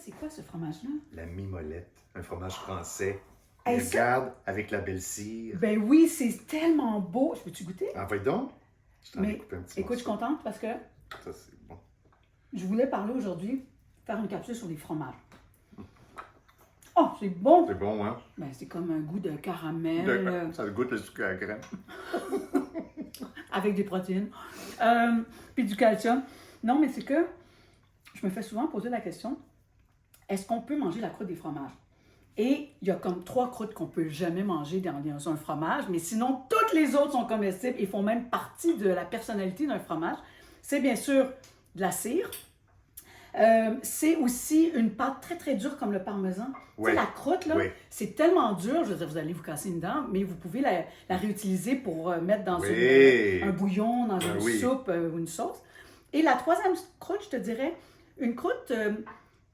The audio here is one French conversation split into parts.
c'est quoi ce fromage-là? La mimolette, un fromage français. Hey, Il regarde avec la belle cire. Ben oui, c'est tellement beau. Je peux-tu goûter? Ah, va donc. Je t'en ai Mais coupé un petit écoute, je suis morceau. contente parce que Ça, c'est bon. je voulais parler aujourd'hui, faire une capsule sur les fromages. Oh, c'est bon! C'est bon, hein? Ben, c'est comme un goût de caramel Ça goûte le sucre à la crème. avec des protéines, puis du calcium. Non, mais c'est que je me fais souvent poser la question, est-ce qu'on peut manger la croûte des fromages? Et il y a comme 3 croûtes qu'on ne peut jamais manger dans un fromage, mais sinon, toutes les autres sont comestibles et font même partie de la personnalité d'un fromage. C'est bien sûr de la cire. C'est aussi une pâte très, très dure comme le parmesan. Ouais. Tu sais, la croûte, là, Ouais. c'est tellement dur, je veux dire, vous allez vous casser une dent, mais vous pouvez la réutiliser pour mettre dans Oui. un bouillon, dans une Oui. soupe ou une sauce. Et la troisième croûte, je te dirais, une croûte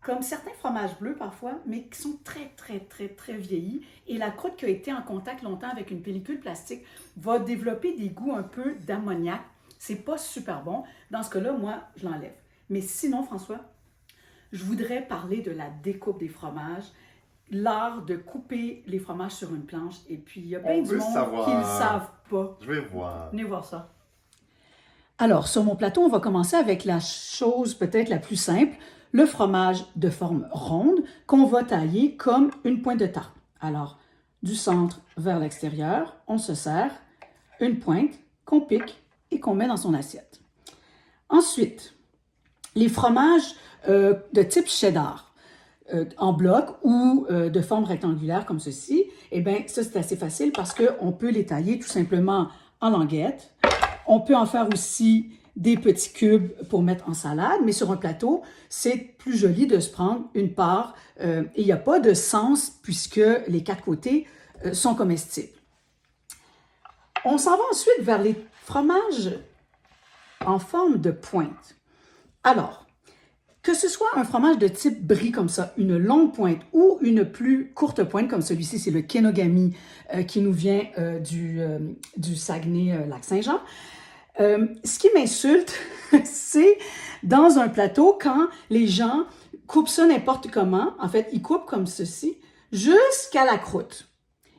comme certains fromages bleus parfois, mais qui sont très, très, très, très vieillis. Et la croûte qui a été en contact longtemps avec une pellicule plastique va développer des goûts un peu d'ammoniac. C'est pas super bon. Dans ce cas-là, moi, je l'enlève. Mais sinon, François, je voudrais parler de la découpe des fromages, l'art de couper les fromages sur une planche. Et puis, il y a bien On du veut monde savoir. qui ne le savent pas. Je vais voir. Venez voir ça. Alors, sur mon plateau, on va commencer avec la chose peut-être la plus simple, le fromage de forme ronde qu'on va tailler comme une pointe de tarte. Alors, du centre vers l'extérieur, on se sert une pointe qu'on pique et qu'on met dans son assiette. Ensuite, les fromages de type cheddar, en bloc ou de forme rectangulaire comme ceci, eh bien, ça c'est assez facile parce qu'on peut les tailler tout simplement en languettes. On peut en faire aussi des petits cubes pour mettre en salade, mais sur un plateau, c'est plus joli de se prendre une part et il n'y a pas de sens puisque les 4 côtés sont comestibles. On s'en va ensuite vers les fromages en forme de pointe. Alors, que ce soit un fromage de type brie comme ça, une longue pointe ou une plus courte pointe comme celui-ci, c'est le Kenogami qui nous vient du Saguenay-Lac-Saint-Jean. Ce qui m'insulte, c'est dans un plateau quand les gens coupent ça n'importe comment. En fait, ils coupent comme ceci jusqu'à la croûte.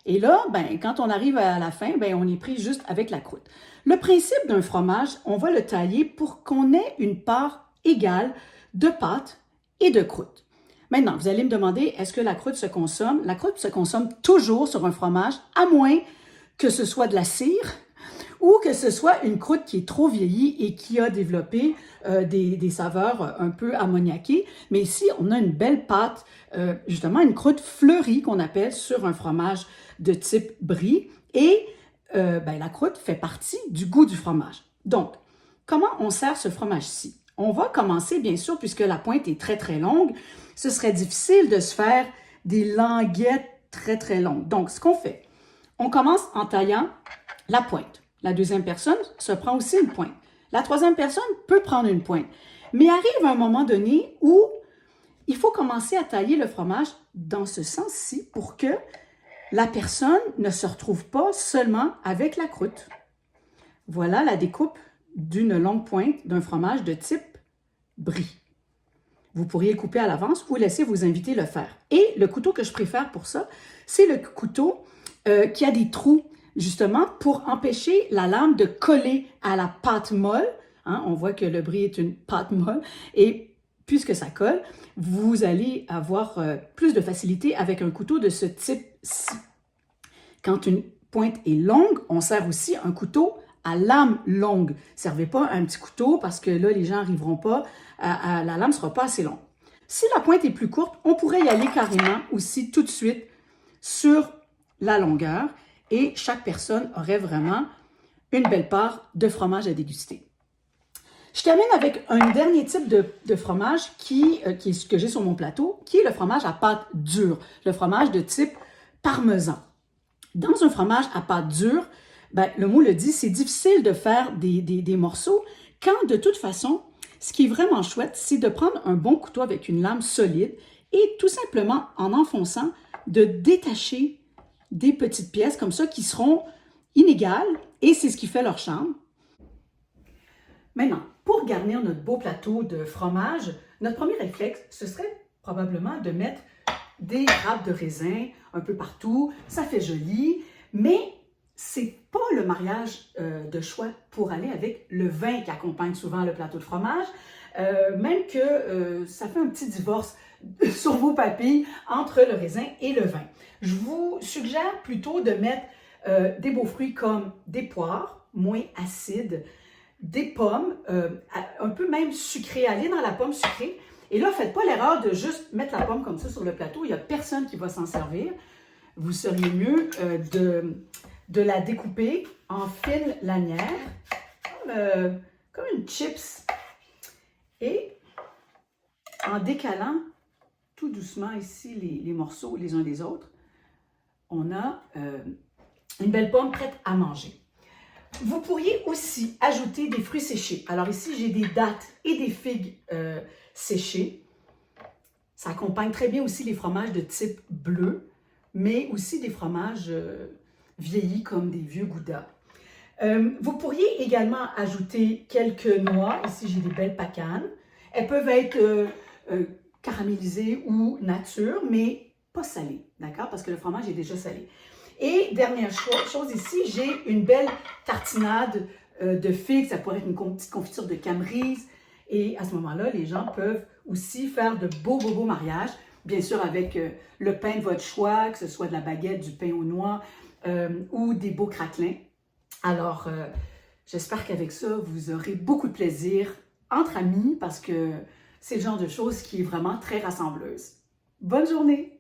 Et là, ben, quand on arrive à la fin, ben, on est pris juste avec la croûte. Le principe d'un fromage, on va le tailler pour qu'on ait une part égale de pâte et de croûte. Maintenant, vous allez me demander, est-ce que la croûte se consomme? La croûte se consomme toujours sur un fromage, à moins que ce soit de la cire ou que ce soit une croûte qui est trop vieillie et qui a développé des saveurs un peu ammoniaquées. Mais ici, on a une belle pâte, justement une croûte fleurie qu'on appelle sur un fromage de type brie. Et ben, la croûte fait partie du goût du fromage. Donc, comment on sert ce fromage-ci? On va commencer, bien sûr, puisque la pointe est très, très longue, ce serait difficile de se faire des languettes très, très longues. Donc, ce qu'on fait, on commence en taillant la pointe. La deuxième personne se prend aussi une pointe. La troisième personne peut prendre une pointe. Mais arrive un moment donné où il faut commencer à tailler le fromage dans ce sens-ci pour que la personne ne se retrouve pas seulement avec la croûte. Voilà la découpe d'une longue pointe d'un fromage de type brie. Vous pourriez le couper à l'avance ou laisser vos invités le faire. Et le couteau que je préfère pour ça, c'est le couteau qui a des trous, justement, pour empêcher la lame de coller à la pâte molle. Hein, on voit que le brie est une pâte molle. Et puisque ça colle, vous allez avoir plus de facilité avec un couteau de ce type-ci. Quand une pointe est longue, on sert aussi un couteau à lame longue. Ne servez pas un petit couteau parce que là, les gens n'arriveront pas, la lame ne sera pas assez longue. Si la pointe est plus courte, on pourrait y aller carrément aussi tout de suite sur la longueur et chaque personne aurait vraiment une belle part de fromage à déguster. Je termine avec un dernier type de fromage que j'ai sur mon plateau, qui est le fromage à pâte dure, le fromage de type parmesan. Dans un fromage à pâte dure, ben, le mot le dit, c'est difficile de faire des morceaux quand, de toute façon, ce qui est vraiment chouette, c'est de prendre un bon couteau avec une lame solide et tout simplement, en enfonçant, de détacher des petites pièces comme ça qui seront inégales et c'est ce qui fait leur charme. Maintenant, pour garnir notre beau plateau de fromage, notre premier réflexe, ce serait probablement de mettre des grappes de raisin un peu partout. Ça fait joli, mais c'est pas le mariage de choix pour aller avec le vin qui accompagne souvent le plateau de fromage. Même que ça fait un petit divorce sur vos papilles entre le raisin et le vin. Je vous suggère plutôt de mettre des beaux fruits comme des poires, moins acides, des pommes, un peu même sucrées, aller dans la pomme sucrée. Et là, faites pas l'erreur de juste mettre la pomme comme ça sur le plateau, il n'y a personne qui va s'en servir. Vous seriez mieux de la découper en fines lanières, comme une chips. Et en décalant tout doucement ici les morceaux les uns des autres, on a une belle pomme prête à manger. Vous pourriez aussi ajouter des fruits séchés. Alors ici, j'ai des dattes et des figues séchées. Ça accompagne très bien aussi les fromages de type bleu, mais aussi des fromages vieillis comme des vieux goudas. Vous pourriez également ajouter quelques noix. Ici, j'ai des belles pacanes. Elles peuvent être caramélisées ou nature, mais pas salées, d'accord? Parce que le fromage est déjà salé. Et dernière chose ici, j'ai une belle tartinade de figues. Ça pourrait être une petite confiture de camerise. Et à ce moment-là, les gens peuvent aussi faire de beaux mariages. Bien sûr, avec le pain de votre choix, que ce soit de la baguette, du pain aux noix ou des beaux craquelins. Alors, j'espère qu'avec ça, vous aurez beaucoup de plaisir entre amis parce que c'est le genre de choses qui est vraiment très rassembleuse. Bonne journée!